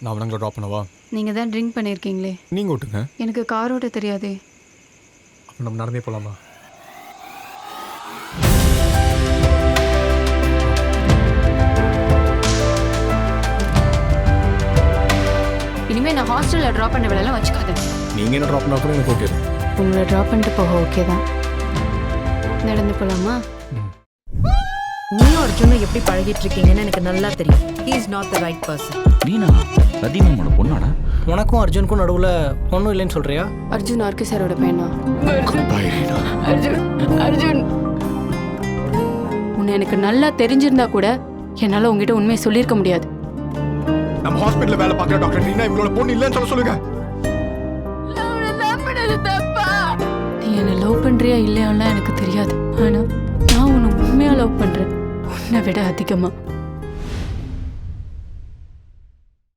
நான் அவனங்களை ட்ராப் பண்ணவா? நீங்கள் தான் ட்ரிங்க் பண்ணியிருக்கீங்களே. நீங்கள் ஓட்டுங்க. எனக்கு கார் ஓட்ட தெரியாதே. அப்போ நம்ம நடந்தே போகலாமா? இனிமேல் நான் ஹாஸ்டலில் ட்ராப் பண்ண வேலையெல்லாம் வச்சுக்காது. நீங்கள் என்ன ட்ராப் பண்ணா கூட எனக்கு ஓகே தான். உங்களை ட்ராப் பண்ணிட்டு போக ஓகே தான். நடந்து போகலாமா? நீயும் அர்ஜுனும் எப்படி பழகிட்டு இருக்கீங்கன்னு எனக்கு நல்லா தெரியும். He is not the right person. நீனா ரதிமாமோட பொண்ணாடா? உனக்கும் அர்ஜுனுக்கும் நடுவில் ஒன்றும் இல்லைன்னு சொல்கிறியா? அர்ஜுன் ஆர்கே சாரோட பையனா? அர்ஜுன் அர்ஜுன் உன்னை எனக்கு நல்லா தெரிஞ்சிருந்தா கூட என்னால் உங்ககிட்ட உண்மையை சொல்லியிருக்க முடியாது. நம்ம ஹாஸ்பிட்டலில் வேலை பார்க்குற டாக்டர் நீனா இவங்களோட பொண்ணு இல்லைன்னு சொல்லுங்க. நீ என்னை லவ் பண்ணுறியா இல்லையான்லாம் எனக்கு தெரியாது. ஆனால் நான் உன்னை உண்மையாக லவ் பண்ணுறேன், உன்னை விட அதிகமாக.